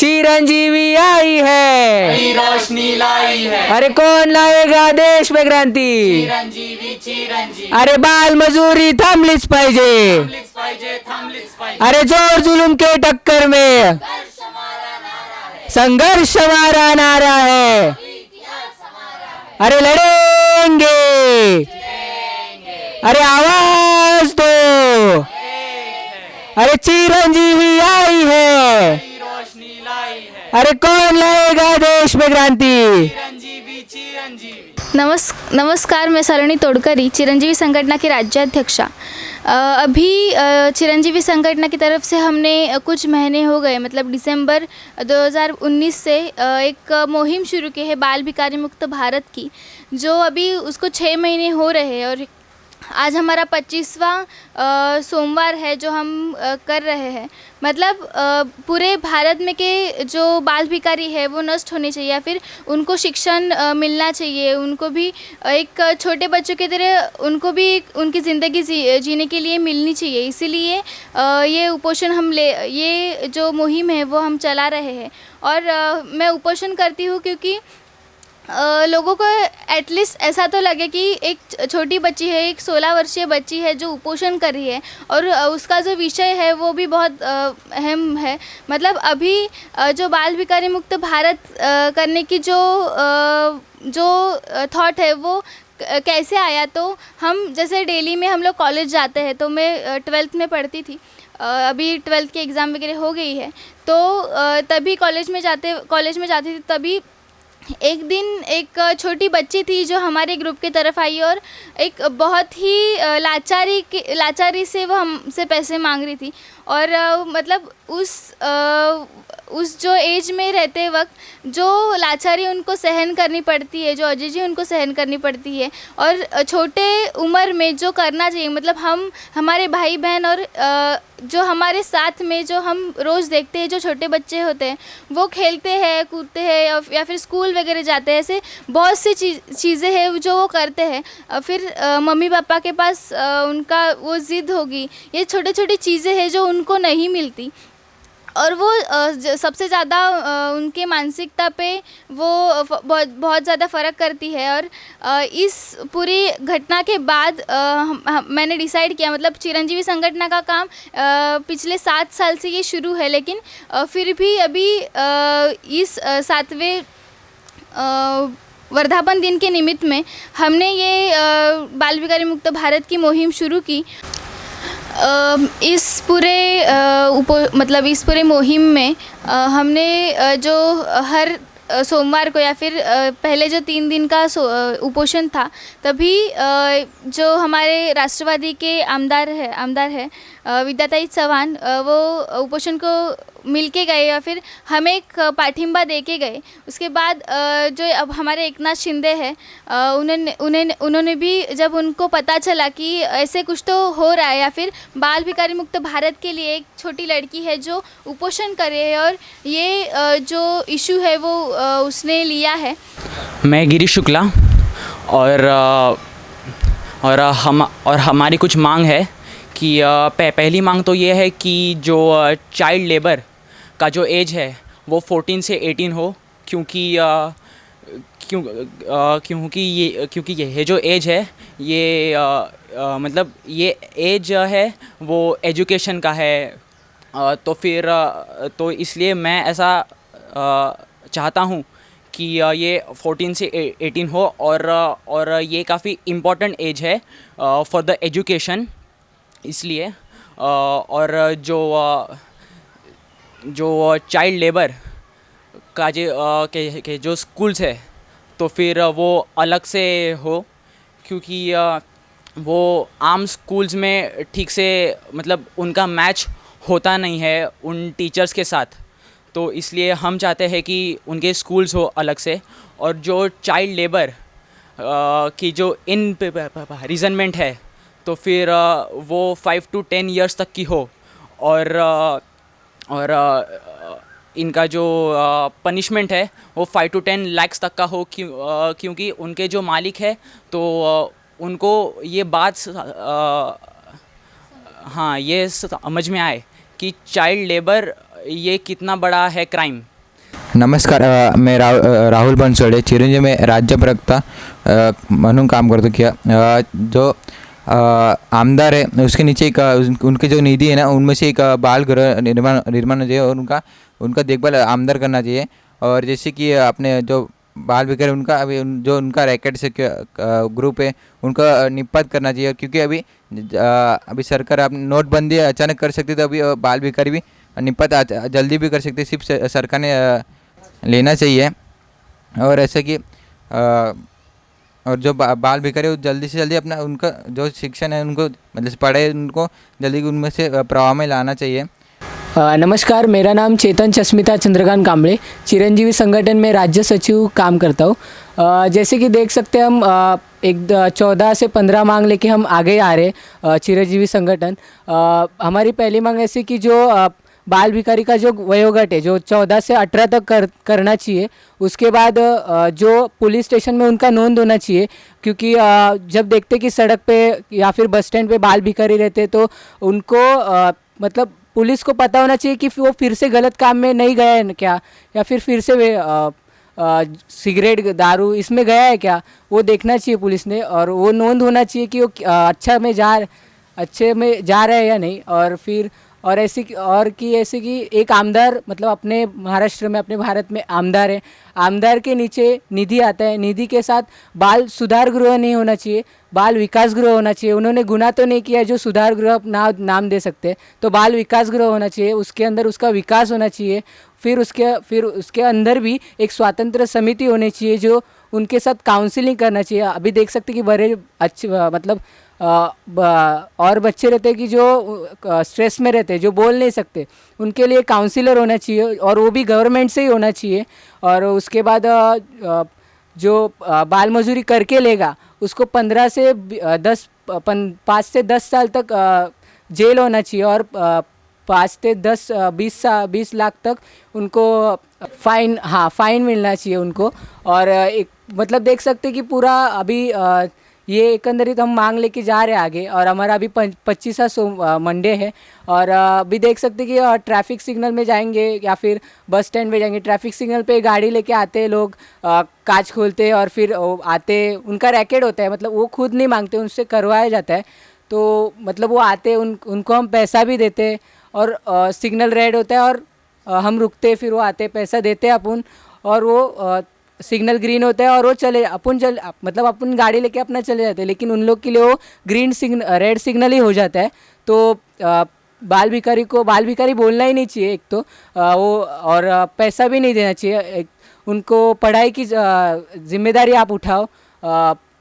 चिरंजीवी आई है, नई रोशनी लाई है। अरे कौन लाएगा देश में क्रांती? चिरंजीवी चिरंजीवी अरे बाल मजूरी थांबलीच पाहिजे, थांबलीच पाहिजे, थांबलीच पाहिजे। अरे जोर जुलूम के टक्कर में संघर्ष हमारा नारा है, अरे लड़ेंगे, अरे आवाज दो, अरे चिरंजीवी आई है, नई रोशनी लाई है। अरे कौन लाएगा देश में क्रांति? चिरंजीवी चिरंजीवी। नमस्कार, मैं सलोनी तोड़करी, चिरंजीवी संगठन की राज्याध्यक्षा। अभी चिरंजीवी संगठन की तरफ से हमने कुछ महीने हो गए, मतलब दिसंबर 2019 से एक मुहिम शुरू की है बाल भिखारी मुक्त भारत की, जो अभी उसको 6 महीने हो रहे हैं। और आज हमारा 25वां सोमवार है जो हम कर रहे हैं। मतलब पूरे भारत में के जो बाल भिखारी है वो नष्ट होने चाहिए, या फिर उनको शिक्षण मिलना चाहिए, उनको भी एक छोटे बच्चों की तरह उनको भी उनकी ज़िंदगी जीने के लिए मिलनी चाहिए। इसीलिए ये उपोषण ये जो मुहिम है वो हम चला रहे हैं। और मैं उपोषण करती हूँ क्योंकि लोगों को एटलीस्ट ऐसा तो लगे कि एक छोटी बच्ची है, एक 16 वर्षीय बच्ची है जो उपोषण कर रही है, और उसका जो विषय है वो भी बहुत अहम है। मतलब अभी जो बाल भिखारी मुक्त भारत करने की जो थॉट है वो कैसे आया, तो हम जैसे डेली में हम लोग कॉलेज जाते हैं, तो मैं 12th में पढ़ती थी, अभी 12th की एग्ज़ाम वगैरह हो गई है, तो तभी कॉलेज में जाती थी। तभी एक दिन एक छोटी बच्ची थी जो हमारे ग्रुप की तरफ आई, और एक बहुत ही लाचारी से वो हमसे पैसे मांग रही थी। और मतलब उस जो एज में रहते वक्त जो लाचारी उनको सहन करनी पड़ती है, जो अजीजी उनको सहन करनी पड़ती है, और छोटे उम्र में जो करना चाहिए, मतलब हमारे भाई बहन और जो हमारे साथ में जो हम रोज़ देखते हैं जो छोटे बच्चे होते हैं, वो खेलते हैं, कूदते हैं, या फिर स्कूल वगैरह जाते हैं, ऐसे बहुत सी चीज़ें हैं जो वो करते हैं। फिर मम्मी पापा के पास उनका वो ज़िद होगी, ये छोटी छोटी चीज़ें हैं जो उनको नहीं मिलती, और वो सबसे ज़्यादा उनके मानसिकता पे वो बहुत ज़्यादा फ़र्क करती है। और इस पूरी घटना के बाद मैंने डिसाइड किया, मतलब चिरंजीवी संगठन का काम पिछले 7 साल से ये शुरू है, लेकिन फिर भी अभी इस 7वें वर्धापन दिन के निमित्त में हमने ये बाल भिखारी मुक्त भारत की मुहिम शुरू की। इस पूरे मुहिम में हमने जो हर सोमवार को, या फिर पहले जो 3 दिन का उपोषण था, तभी जो हमारे राष्ट्रवादी के आमदार है विद्याताई चौहान, वो उपोषण को मिल के गए, या फिर हमें एक पाठिंबा दे के गए। उसके बाद जो अब हमारे एकनाथ शिंदे हैं, उन्होंने भी, जब उनको पता चला कि ऐसे कुछ तो हो रहा है, या फिर बाल भिखारी मुक्त भारत के लिए एक छोटी लड़की है जो उपोषण कर रही है, और ये जो इशू है वो उसने लिया है। मैं गिरीश शुक्ला, और हमारी कुछ मांग है कि पहली मांग तो ये है कि जो चाइल्ड लेबर का जो एज है वो 14 से 18 हो, क्योंकि ये जो एज है ये मतलब ये एज है वो एजुकेशन का है। तो इसलिए मैं ऐसा चाहता हूँ कि ये 14 से 18 हो, और ये काफ़ी इम्पॉर्टेंट एज है फॉर द एजुकेशन। इसलिए और जो चाइल्ड लेबर का जो स्कूल्स है, तो फिर वो अलग से हो, क्योंकि वो आम स्कूल्स में ठीक से मतलब उनका मैच होता नहीं है उन टीचर्स के साथ। तो इसलिए हम चाहते हैं कि उनके स्कूल्स हो अलग से, और जो चाइल्ड लेबर की जो इम्प्रिजनमेंट है, तो फिर वो 5 to 10 years तक की हो, और इनका जो पनिशमेंट है वो 5 to 10 lakhs तक का हो, क्योंकि उनके जो मालिक है तो उनको ये बात हाँ ये समझ में आए कि चाइल्ड लेबर ये कितना बड़ा है क्राइम। नमस्कार, मैं राहुल बनसोडे चिरंजीवी में राज्य प्रवक्ता म्हणून काम करतो किया। जो आमदार है उसके नीचे एक उनके जो निधि है ना उनमें से एक बाल गृह निर्माण चाहिए और उनका देखभाल आमदार करना चाहिए। और जैसे कि अपने जो बाल विकार उनका अभी जो उनका रैकेट से ग्रुप है उनका निपात करना चाहिए, क्योंकि अभी सरकार अपनी नोटबंदी अचानक कर सकती, तो अभी बाल विकारी भी निपात जल्दी भी कर सकते, सिर्फ सरकार ने लेना चाहिए। और ऐसा कि और जो बाल भिखारी वो जल्दी से जल्दी अपना उनका जो शिक्षण है उनको मतलब पढ़ाई उनको जल्दी उनमें से प्रवाह में लाना चाहिए। नमस्कार, मेरा नाम चेतन चस्मिता चंद्रकांत कांबळे, चिरंजीवी संगठन में राज्य सचिव काम करता हूँ। जैसे कि देख सकते हैं हम एक 14 से 15 मांग लेके हम आगे आ रहे चिरंजीवी संगठन। हमारी पहली मांग ऐसी कि जो बाल भिखारी का जो वयोगट है जो 14 से 18 तक करना चाहिए। उसके बाद जो पुलिस स्टेशन में उनका नोंद होना चाहिए, क्योंकि जब देखते कि सड़क पे या फिर बस स्टैंड पे बाल भिखारी रहते तो उनको मतलब पुलिस को पता होना चाहिए कि वो फिर से गलत काम में नहीं गया है क्या, या फिर से वे सिगरेट दारू इसमें गया है क्या, वो देखना चाहिए पुलिस ने। और वो नोंद होना चाहिए कि वो अच्छे में जा रहा है या नहीं। और फिर और ऐसी कि एक आमदार मतलब अपने महाराष्ट्र में अपने भारत में आमदार है, आमदार के नीचे निधि आता है, निधि के साथ बाल सुधार गृह नहीं होना चाहिए, बाल विकास गृह होना चाहिए। उन्होंने गुनाह तो नहीं किया जो सुधार गृह नाम दे सकते, तो बाल विकास गृह होना चाहिए, उसके अंदर उसका विकास होना चाहिए। फिर उसके अंदर भी एक स्वतंत्र समिति होनी चाहिए जो उनके साथ काउंसलिंग करना चाहिए। अभी देख सकते कि बड़े अच्छे मतलब और बच्चे रहते हैं कि जो स्ट्रेस में रहते हैं, जो बोल नहीं सकते, उनके लिए काउंसलर होना चाहिए और वो भी गवर्नमेंट से ही होना चाहिए। और उसके बाद जो बाल मजदूरी करके लेगा उसको 5 से 10 साल तक जेल होना चाहिए और 5 से 20 लाख तक उनको फाइन मिलना चाहिए उनको। और एक मतलब देख सकते कि पूरा अभी ये एकंदरित हम मांग लेके जा रहे हैं आगे। और हमारा अभी 25 मंडे है और अभी देख सकते कि ट्रैफिक सिग्नल में जाएंगे या फिर बस स्टैंड में जाएंगे, ट्रैफिक सिग्नल पे गाड़ी लेके आते हैं लोग, कांच खोलते हैं और फिर आते, उनका रैकेट होता है, मतलब वो खुद नहीं मांगते, उनसे करवाया जाता है। तो मतलब वो आते उनको हम पैसा भी देते हैं और सिग्नल रेड होता है और हम रुकते, फिर वो आते, पैसा देते अपन और वो सिग्नल ग्रीन होता है और वो मतलब अपन गाड़ी लेके अपना चले जाते हैं, लेकिन उन लोग के लिए वो रेड सिग्नल ही हो जाता है। तो बाल भिखारी बोलना ही नहीं चाहिए एक तो वो, और पैसा भी नहीं देना चाहिए। उनको पढ़ाई की जिम्मेदारी आप उठाओ,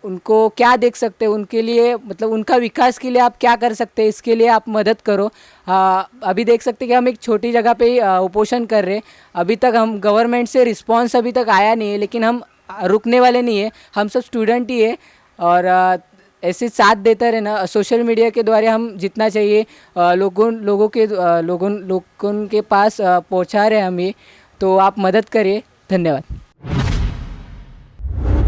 उनको क्या देख सकते हैं, उनके लिए मतलब उनका विकास के लिए आप क्या कर सकते हैं, इसके लिए आप मदद करो। अभी देख सकते हैं कि हम एक छोटी जगह पे उपोषण कर रहे हैं, अभी तक हम गवर्नमेंट से रिस्पांस अभी तक आया नहीं है, लेकिन हम रुकने वाले नहीं है, हम सब स्टूडेंट ही है। और ऐसे साथ देता रहना, सोशल मीडिया के द्वारा हम जितना चाहिए लोगों के पास पहुंचा रहे हैं हम ये, तो आप मदद करिए। धन्यवाद।